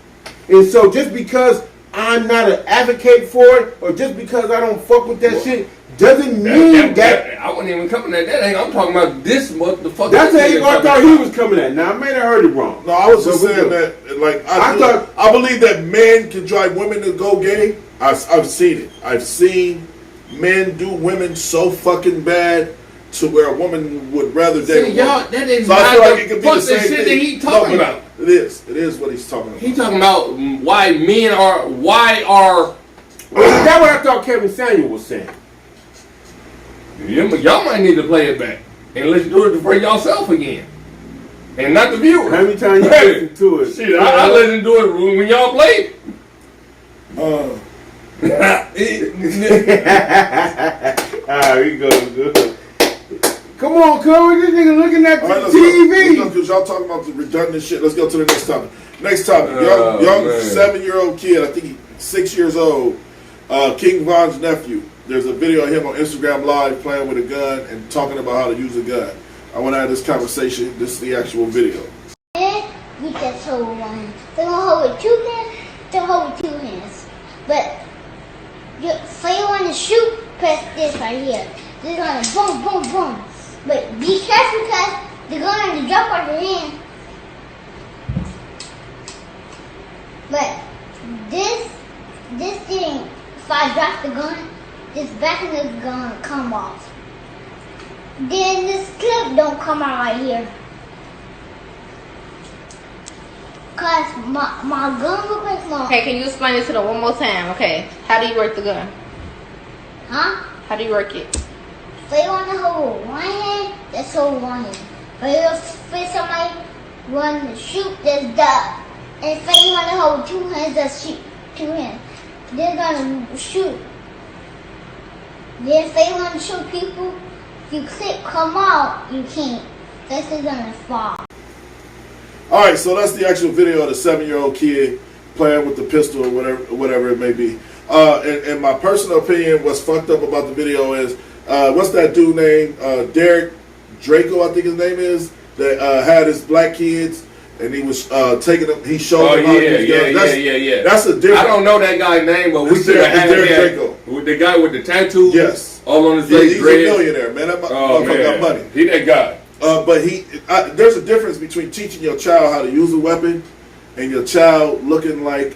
And so just because I'm not an advocate for it, or just because I don't fuck with that shit, doesn't mean that I wasn't even coming at that. I'm talking about this motherfucker. That's how I thought he was coming at. Now I may have heard it wrong. No, I was just saying that, like, I believe that men can drive women to go gay. I've seen it. I've seen men do women so fucking bad to where a woman would rather date. Y'all, that is so not I feel like it could be the same shit thing. that he talking about. It is what he's talking about. He talking about why men are That's what I thought Kevin Samuel was saying. Y'all might need to play it back and let's do it for yourself again, and not the viewer. How many times you listen to it? Shit, I listen to it when y'all play. We go good. Come on, Corey. This nigga looking at the TV. Because y'all talking about the redundant shit. Let's go to the next topic. Next topic. Young 7-year-old kid. I think he's 6 years old. King Von's nephew. There's a video of him on Instagram Live playing with a gun and talking about how to use a gun. I want to have this conversation. This is the actual video. You just hold one. They're going to hold with 2 hands. They'll hold with 2 hands. But say you want to shoot, press this right here. They're going to boom, boom, boom. But be careful because they're going to drop out your hand. But this thing, if I drop the gun, this back of this gun come off. Then this clip don't come out right here. Cause my gun look like my... Okay, can you explain it to them one more time? Okay, how do you work the gun? Huh? How do you work it? If you want to hold with 1 hand, just hold 1 hand. But if somebody want to shoot, just duck. And if you want to hold with 2 hands, just shoot 2 hands. They're gonna shoot. Then if they want to shoot people, if you click come out, you can't. This is gonna fall. Alright, so that's the actual video of the 7-year-old kid playing with the pistol or whatever it may be. In my personal opinion, what's fucked up about the video is, what's that dude named? Derek Draco, I think his name is, that had his black kids, and he was taking them, he showed them how to use guns. Yeah. That's a different. I don't know that guy's name, but we should have had Derek him. Draco. The guy with the tattoos? Yes. All on his Yeah, face, he's dreads. a millionaire, man. That motherfucker got money. He that guy. But there's a difference between teaching your child how to use a weapon and your child looking like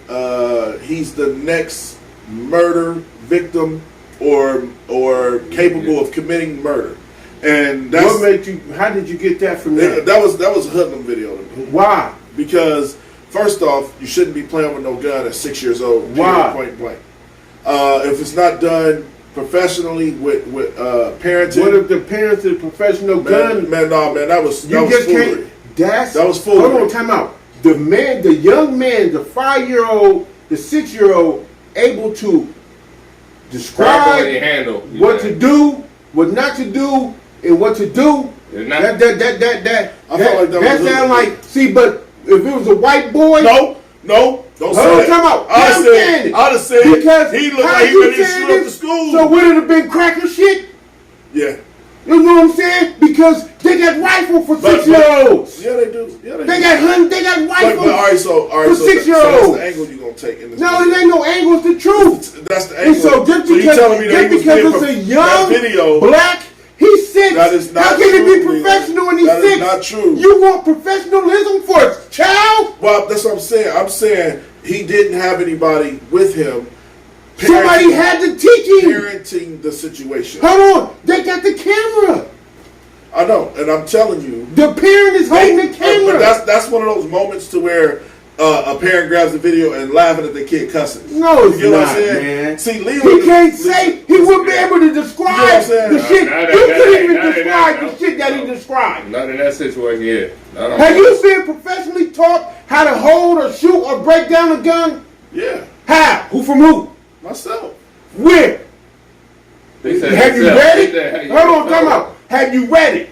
he's the next murder victim or capable of committing murder. And that's What made you? How did you get that from there? that was a hoodlum video to me. Why? Because first off, you shouldn't be playing with no gun at 6 years old. Why? Point blank. If it's not done professionally with parenting. What if the parents are professional gun? Man, that was You just foolery. can't. That was foolery. Hold on, time out. The young man, the 5-year-old, the 6-year-old, able to describe what to do, what not to do, and what to do. That sound like. See, but if it was a white boy, no, don't say that. Come out. I'd have said because he looked like he ready to shoot up the school. So would it have been cracker shit? Yeah. You know what I'm saying? Because they got rifles for 6-year-olds. Yeah, they do. Yeah, They got rifles all right, so for 6-year-olds. So that's the angle you're gonna take in this. No, it ain't no angle. It's the truth. That's the angle. And so just you because, telling me that it's a young video, black, he's 6. That is not How can he true, be professional when he's that 6? is not true. You want professionalism for a child? Well, that's what I'm saying. I'm saying he didn't have anybody with him. Somebody had to teach him. Parenting the situation. Hold on. They got the camera. I know, and I'm telling you, the parent is holding the camera. But that's one of those moments to where a parent grabs the video and laughing at the kid cussing. No, it's you know not, what I'm saying? man. See, Leo, he can't say. He wouldn't be able to describe the shit. You couldn't even describe the shit that he described. Not in that situation, yeah. Have you been professionally taught how to hold or shoot or break down a gun? Yeah. How? Who from who? Myself. Where? Have you read it? Hold on, come out. Have you read it?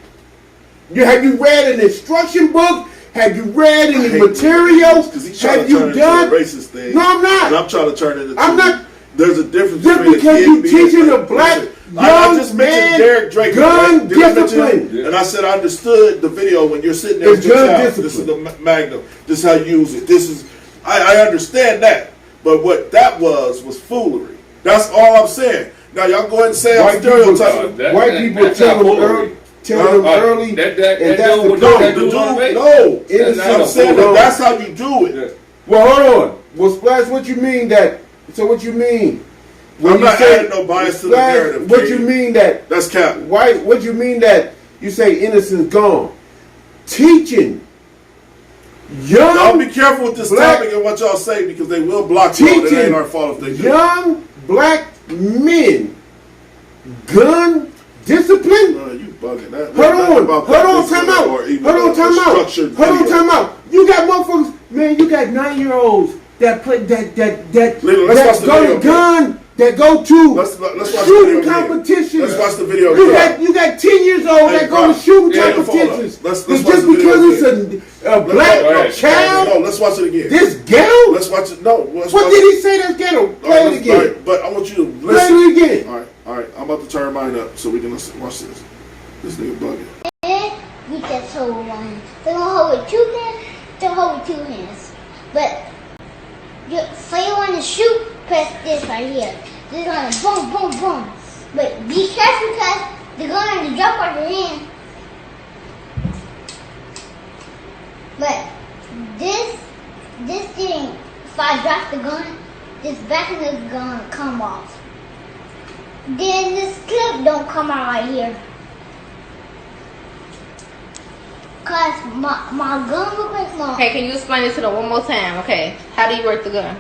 Have you read an instruction book? Have you read any materials? Have you done? Racist thing. No, I'm not. And I'm trying to turn it into. I'm not. There's a difference just between because you teaching a black young just man Derek Draco, gun discipline. And I said I understood the video when you're sitting there with your child. This is the Magnum. This is how you use it. This is. I understand that, but what that was foolery. That's all I'm saying. Now y'all go ahead and say I'm stereotyping. White people tell them early. Tell them early. I'm saying that's how you do it. Well, hold on. Well, Splash, what you mean that? So what you mean? I'm not adding no bias to the narrative. What you mean that? That's cap. White. What you mean that? You say innocence gone. Teaching. Young. Y'all be careful with this topic and what y'all say because they will block you. It ain't our fault if they do. Young black men gun discipline? You bugging that. Hold on, time out. You got motherfuckers, man, you got 9-year-olds that play that go to let's watch shooting competitions. Let's watch the video. You got 10 years old that go to shooting competitions. Let's just watch the because video it's a black child. No, let's watch it again. This ghetto? Let's watch it. No. What did he say that's ghetto? Play it again. Right, but I want you to listen. Play it again. All right. I'm about to turn mine up so we can listen. Watch this. This nigga bugging. You just hold one. They're gonna hold with two hands. They'll hold with 2 hands. But say you want to shoot, press this right here. They're gonna boom, boom, boom. But be careful because they're gonna drop off your hand. But this thing, if I drop the gun, this back of the gun come off. Then this clip don't come out right here. Cause my gun look like my... Okay, can you explain this to them one more time? Okay, how do you work the gun?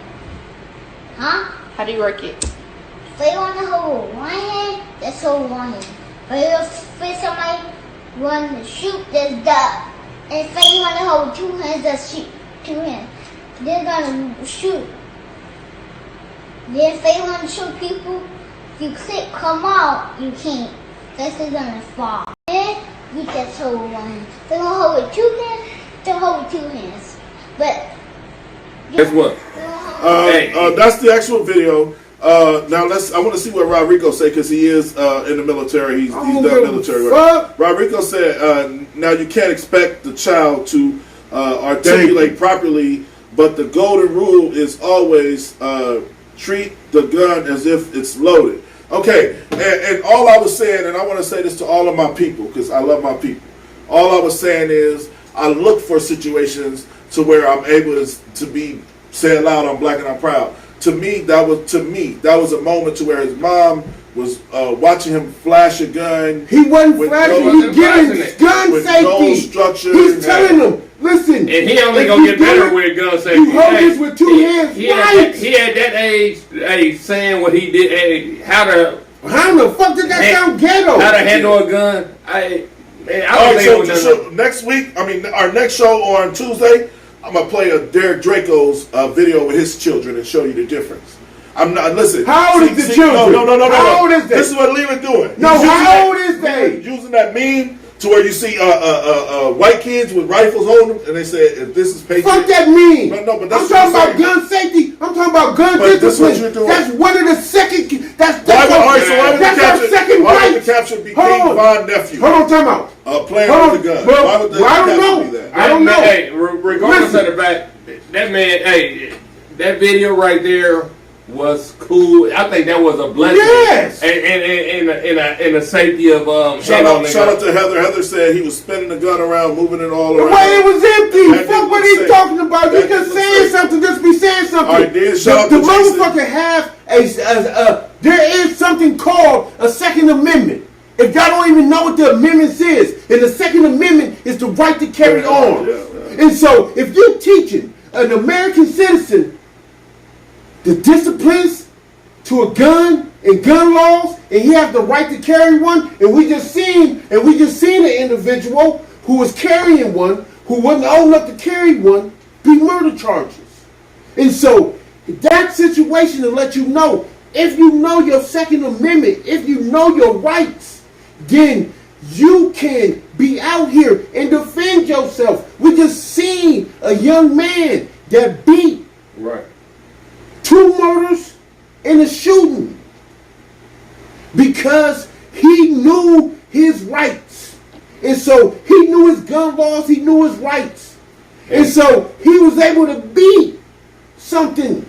Huh? How do you work it? If you want to hold with one hand, that's hold one hand. But if somebody want to shoot, that's duck. And if you want to hold 2 hands, that's shoot 2 hands. They're gonna shoot. Then if they want to shoot people, if you clip come out, you can't. That's gonna fall. Then you just hold one hand. They're gonna hold with 2 hands, they'll hold with 2 hands. But guess what? That's the actual video. Now I want to see what Rodrigo say because he is in the military. He's done military work. Rodrigo said, "Now you can't expect the child to articulate properly, but the golden rule is always treat the gun as if it's loaded." Okay, and all I was saying, and I want to say this to all of my people because I love my people. All I was saying is I look for situations to where I'm able to be saying loud, I'm black and I'm proud. To me, that was a moment to where his mom was watching him flash a gun. He wasn't flashing. He's giving gun safety. He's telling them, listen. And he only gonna get better with gun safety. You hold this with 2 hands. He had that age, saying what he did. How the fuck did that sound ghetto? How to handle a gun. I don't think so next week, our next show on Tuesday, I'm gonna play a Derek Draco's video with his children and show you the difference. I'm not listen. How old is the children? No. How old is they? This is what Leland doing. No, how old is they? Using that meme to where you see white kids with rifles on them, and they say if this is patriot. Fuck that meme. No, but that's I'm talking about gun safety. I'm talking about gun discipline. That's one of the second. That's our second why right. would the caption be King Von nephew? Hold on, time out. Playing with the gun. Well, why would the I don't caption know. be that? I don't know. Hey, regardless of the fact, that man, that video right there was cool. I think that was a blessing. Yes. And in the safety of shout out to Heather. Heather said he was spinning the gun around, moving it all around. The way it was empty. Fuck what he's talking about. You just saying something. Just be saying something. All right, then shout out to motherfucker have there is something called a Second Amendment. If y'all don't even know what the amendment is, and the Second Amendment is the right to carry arms. And so, if you're teaching an American citizen the disciplines to a gun and gun laws, and he has the right to carry one, and we just seen an individual who was carrying one, who wasn't old enough to carry one, be murder charges. And so, that situation to let you know, if you know your Second Amendment, if you know your rights, then you can be out here and defend yourself. We just seen a young man that beat 2 murders and a shooting because he knew his rights. And so he knew his gun laws, he knew his rights. And so he was able to beat something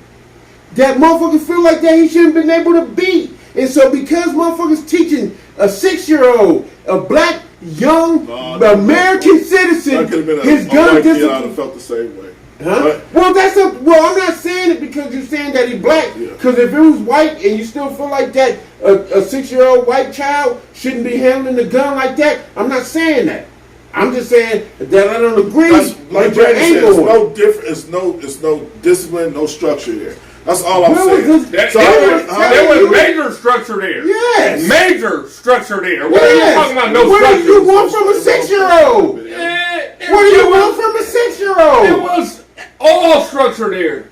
that motherfuckers feel like that he shouldn't have been able to beat. And so because motherfuckers teaching a 6-year-old, a black, young, American citizen, his gun discipline. I would have felt the same way. Huh? Well, I'm not saying it because you're saying that he's black. Because if it was white and you still feel like that, a 6-year-old white child shouldn't be handling the gun like that, I'm not saying that. I'm just saying that I don't agree. That's, like with your Brandon said, angle. it's no different. It's no discipline, no structure there. That's all I'm saying. There was major structure there. Yes. Major structure there. What are you talking about? No what structure. do you want from a 6-year-old? What do you want from a 6-year-old? It was all structure there.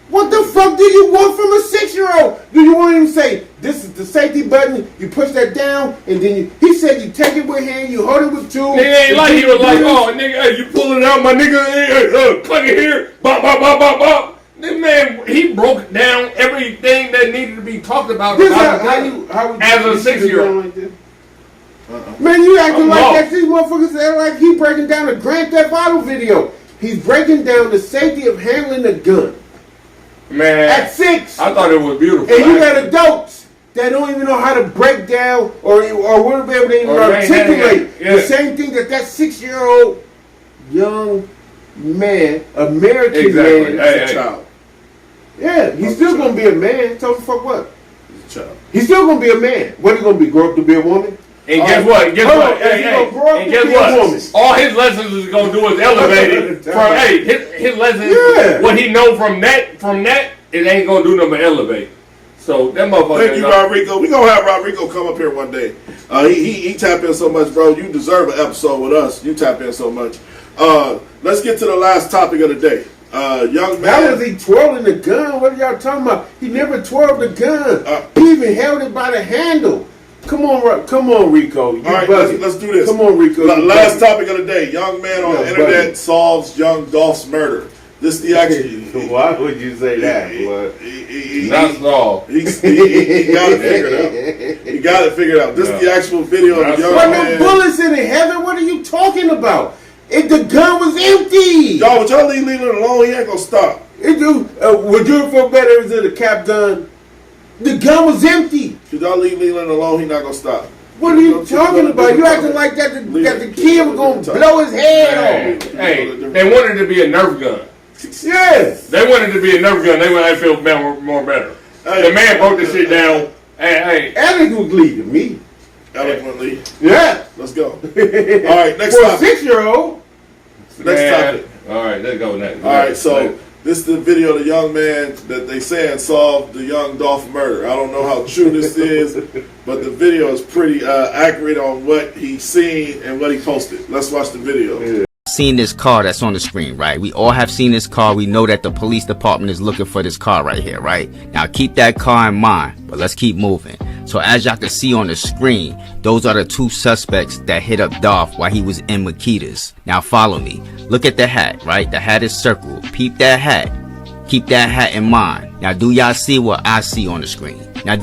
What the fuck do you want from a 6-year-old? Do you want him to say, this is the safety button, you push that down, and then he said you take it with hand, you hold it with two. Nigga ain't like he was like, oh, nigga, hey, you pulling it out, my nigga, click it here, bop, bop, bop, bop, bop. This man, he broke down everything that needed to be talked about This how as a 6-year-old. Like man, you acting like that. These motherfuckers act like he breaking down a Grand Theft Auto video. He's breaking down the safety of handling a gun. Man, at 6. I thought it was beautiful. And you got adults that don't even know how to break down or will be able to even articulate the same thing that 6-year-old young man, American man, is a child. Yeah, he's still gonna be a man. Tell the fuck what? He's a child. He's still gonna be a man. What he gonna be? Grow up to be a woman? And guess what? Guess what? And guess what? All his lessons is gonna do is elevate it. From his lessons. What he know from that, it ain't gonna do nothing but elevate. So that motherfucker. Thank you, Rodrigo. We gonna have Rodrigo come up here one day. He tap in so much, bro. You deserve an episode with us. You tap in so much. Let's get to the last topic of the day. Young man. How was he twirling the gun? What are y'all talking about? He never twirled the gun. He even held it by the handle. Come on, Rico. You all right, let's do this. Come on, Rico. Last topic of the day. Young man on the internet solves young Dolph's murder. This is the actual. Why would you say that? Not solved. He got it figured out. He got it figured out. This is the actual video of the young man. There no bullets in it, Heather. What are you talking about? The gun was empty. Y'all, would y'all leave Leland alone? He ain't gonna stop. Would you feel better if it was a cap gun? The gun was empty. Should y'all leave Leland alone? He not gonna stop. What are you talking about? You acting like that the kid was gonna blow his head off. Hey, they wanted it to be a Nerf gun. Yes. They wanted it to be a Nerf gun. They wanted to feel more better. The man broke this shit down. Hey. Eloquently to me. Eloquently. Yeah. Let's go. All right, next topic. For a 6-year-old. Next topic. All right, let's go next. All right, so this is the video of the young man that they saying solved the young Dolph murder. I don't know how true this is, but the video is pretty accurate on what he seen and what he posted. Let's watch the video. Yeah. Seen this car that's on the screen, right? We all have seen this car. We know that the police department is looking for this car right here, right? Now keep that car in mind, but let's keep moving. So as y'all can see on the screen, those are the two suspects that hit up Dolph while he was in Makita's. Now follow me. Look at the hat, right? The hat is circled. Peep that hat. Keep that hat in mind. Now do y'all see what I see on the screen? Now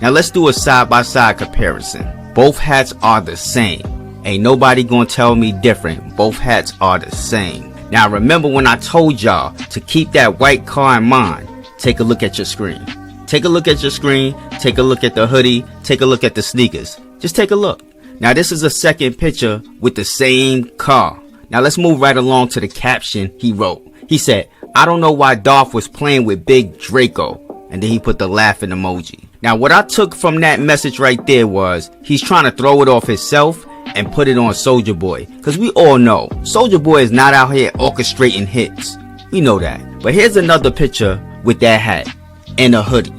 let's do a side-by-side comparison. Both hats are the same. Ain't nobody gonna tell me different. Both hats are the same. Now remember when I told y'all to keep that white car in mind. Take a look at your screen. Take a look at your screen. Take a look at the hoodie. Take a look at the sneakers. Just take a look. Now this is a second picture with the same car. Now let's move right along to the caption he wrote. He said, I don't know why Dolph was playing with Big Draco. And then he put the laughing emoji. Now what I took from that message right there was he's trying to throw it off himself and put it on Soulja Boy. Cause we all know Soulja Boy is not out here orchestrating hits. We know that. But here's another picture with that hat and a hoodie.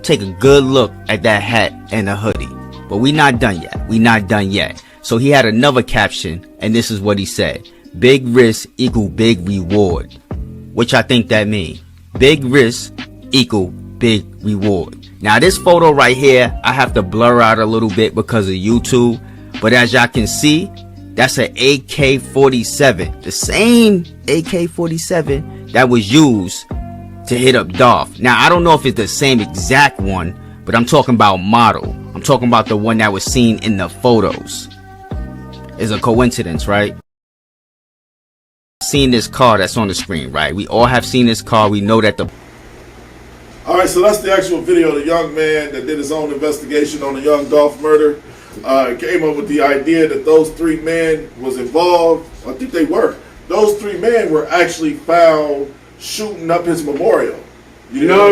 Take a good look at that hat and a hoodie. But we not done yet. So he had another caption and this is what he said. Big risk equal big reward. Which I think that means. Big risk equal big reward. Now this photo right here, I have to blur out a little bit because of YouTube. But as y'all can see, that's an AK-47. The same AK-47 that was used to hit up Dolph. Now, I don't know if it's the same exact one, but I'm talking about model. I'm talking about the one that was seen in the photos. It's a coincidence, right? Seen this car that's on the screen, right? We all have seen this car. We know that the... All right, so that's the actual video of the young man that did his own investigation on the young Dolph murder. Came up with the idea that those 3 men was involved. I think they were. Those 3 men were actually found shooting up his memorial. No.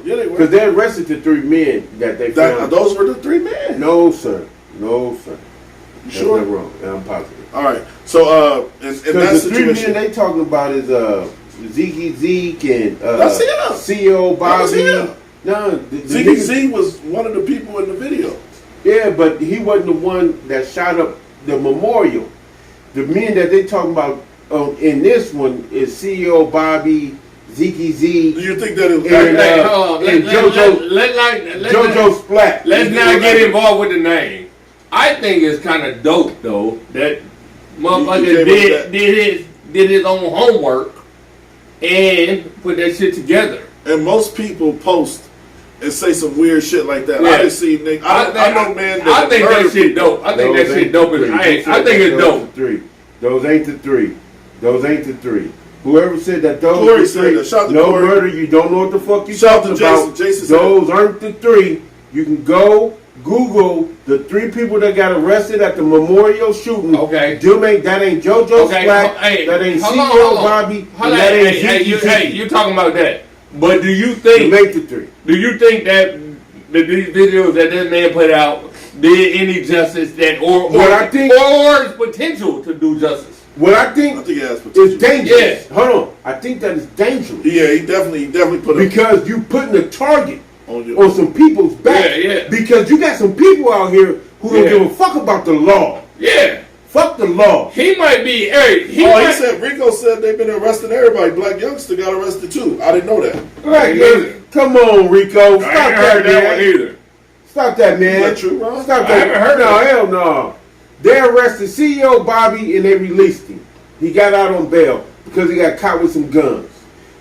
Yeah, they were. Because they arrested the 3 men that they found. Those were the 3 men. No, sir. That's sure? not wrong. I'm positive. All right. So, in that Because the three situation, men they talking about is Zeke and That's him. CEO That was Bobby. him. No, Ziggy Z was one of the people in the video. Yeah, but he wasn't the one that shot up the memorial. The men that they talking about in this one is CEO Bobby, Zeke Do Z, you think that it was and, Let- JoJo Splat. Let's not get involved with the name. I think it's kind of dope though that motherfucker did his own homework and put that shit together. And most people post and say some weird shit like that. Yeah. I didn't see Nick. I know, man. I think that shit dope. I think that shit dope. I think it's dope. Those ain't the three. Those ain't the three. Whoever said that those Corey the said three, that. Shout to no Corey. murder, you don't know what the fuck you Shout to talking about. Jason. Jason Those aren't the three. You can go Google the three people that got arrested at the memorial shooting. Okay. That ain't JoJo Splat. That ain't CEO Bobby. And that ain't Hey, you talking about that? But do you think? Make the three. Do you think that these videos that this man put out did any justice that, or its potential to do justice? What I think it has potential. is dangerous. Yeah. Hold on. I think that is dangerous. Yeah, he definitely put because you putting a target on some people's back. Yeah. Because you got some people out here who don't give a fuck about the law. Yeah. Fuck the law. He might be. He said Rico said they've been arresting everybody. Black youngster got arrested too. I didn't know that. Right. Come on, Rico. Stop I ain't that, heard man. that one either. Stop that, man. Is that true, Ron? Stop that. I haven't heard no, that. hell no. They arrested CEO Bobby and they released him. He got out on bail because he got caught with some guns.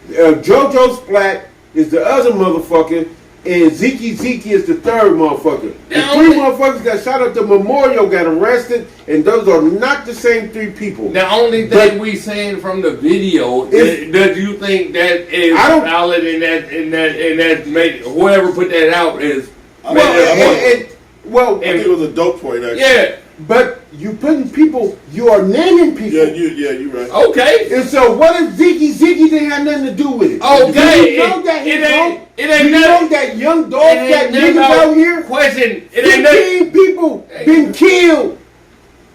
JoJo Splat is the other motherfucker, and Zeke is the third motherfucker. The three motherfuckers that shot up the memorial got arrested, and those are not the same three people. The only thing we saying from the video is, does you think that is valid and that made whoever put that out is I think it was a dope point actually. Yeah. But you putting people, you are naming people. You're right. Okay. And so what if Zeke didn't have nothing to do with it? Okay. Do you know that it ain't you know that young Dolph got niggas out here? Question. 15 people been killed.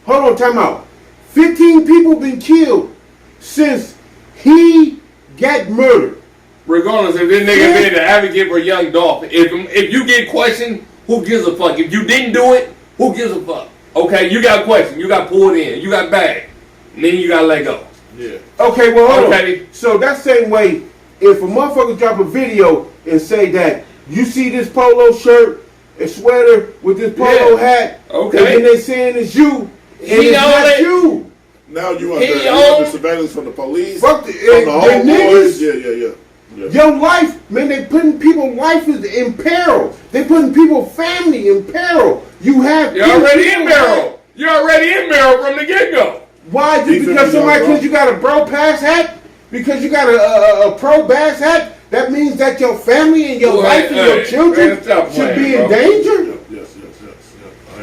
Hold on, time out. 15 people been killed since he got murdered. Regardless if this nigga been an advocate for young Dolph, if you get questioned, who gives a fuck? If you didn't do it, who gives a fuck? Okay, you got questioned, you got pulled in, you got bagged, and then you got let go. Yeah. Okay, well, hold on. So that same way, if a motherfucker drop a video and say that you see this polo shirt and sweater with this polo hat, okay, and then they saying it's you, and it's not you. Now you under surveillance from the police, Fuck from the homeboys. Yeah. Your life, man, they putting people's life in peril. They putting people's family in peril. You're already in peril. You're already in peril from the get-go. Why? Just because because you got a bro pass hat? Because you got a pro bass hat? That means that your family and your wife and your children should be in danger? Yes.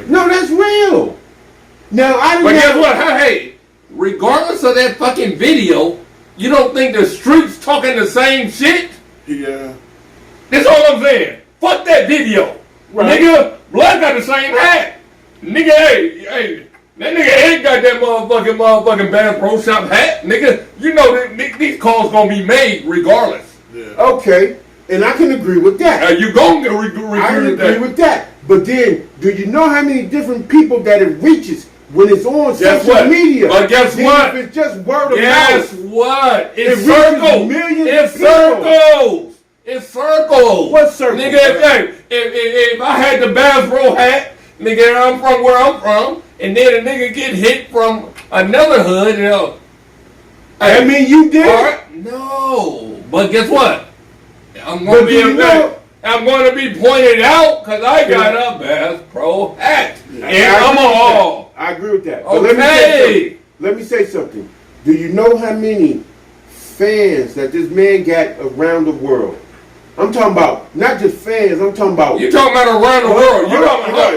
No, that's real. Now, I didn't But guess what? Hey, regardless of that fucking video, you don't think the streets talking the same shit? Yeah. That's all I'm saying. Fuck that video. Right. Nigga, Blood got the same hat. Nigga, hey, that nigga ain't got that motherfucking Bass Pro Shop hat. Nigga, you know that these calls gonna be made regardless. Yeah. Okay, and I can agree with that. You gonna agree with that. But then, do you know how many different people that it reaches when it's on social media? But guess what? If it's just word of mouth. Guess what? It's it circles. Millions it's of people. circles. It's circles. What circles? Nigga, if I had the Bass Pro hat, nigga, I'm from where I'm from, and then a nigga get hit from another hood, you know. I mean, you did? Right? No. But guess what? I'm going to be pointed out because I got a Bass Pro hat. Yeah, And I'm a hall. I agree with that. Okay. But let me say something. Do you know how many fans that this man got around the world? I'm talking about not just fans. I'm talking about. You talking about around the world. You talking about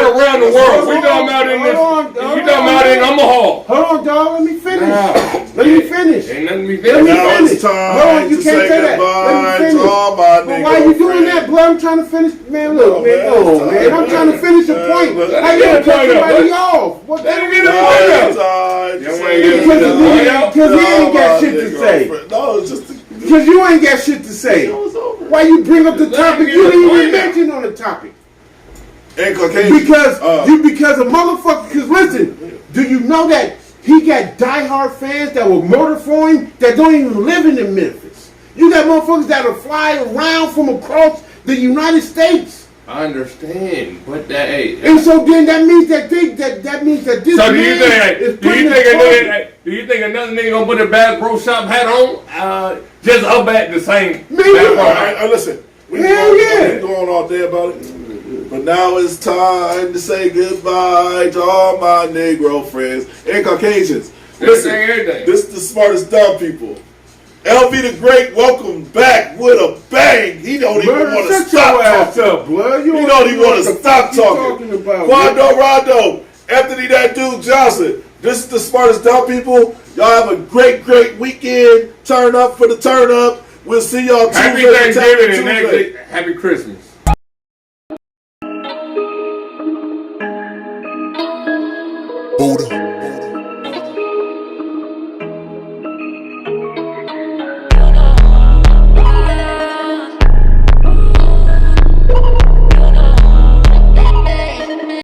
around the world. We talking about in this. You talking about in Omaha. Hold on, dog. Let me finish. Let me finish. Ain't nothing to be Let me finished. Now finish. it's time Hold on, you to can't say say that. goodbye Let me to finish. all my But why you doing that, blood? I'm trying to finish. Man, look, man, hold on, man. I'm trying to finish the point. How you gonna cut somebody off? What Let him the get the point up. Because he ain't got shit to say. No, it's just Because you ain't got shit to say. Why you bring up the topic? You didn't even mention on the topic. Because a motherfucker. Because listen, do you know that he got diehard fans that will murder for him that don't even live in Memphis? You got motherfuckers that'll fly around from across the United States. I understand, but that And so then that means that this. So man do you think another nigga gonna put a Bass Pro Shop hat on? Just up at the same. Listen, we Hell going all day about it. But now it's time to say goodbye to all my Negro friends and Caucasians. Listen, this is the smartest dumb people. LV the Great, welcome back with a bang. He don't even want to stop talking. Blood. He don't even want to stop talking. Quando Rondo, Anthony that dude Johnson. This is the smartest dumb people. Y'all have a great, great weekend. Turn up for the turn up. We'll see y'all Tuesday. Happy Thanksgiving and next happy Christmas. Buddha.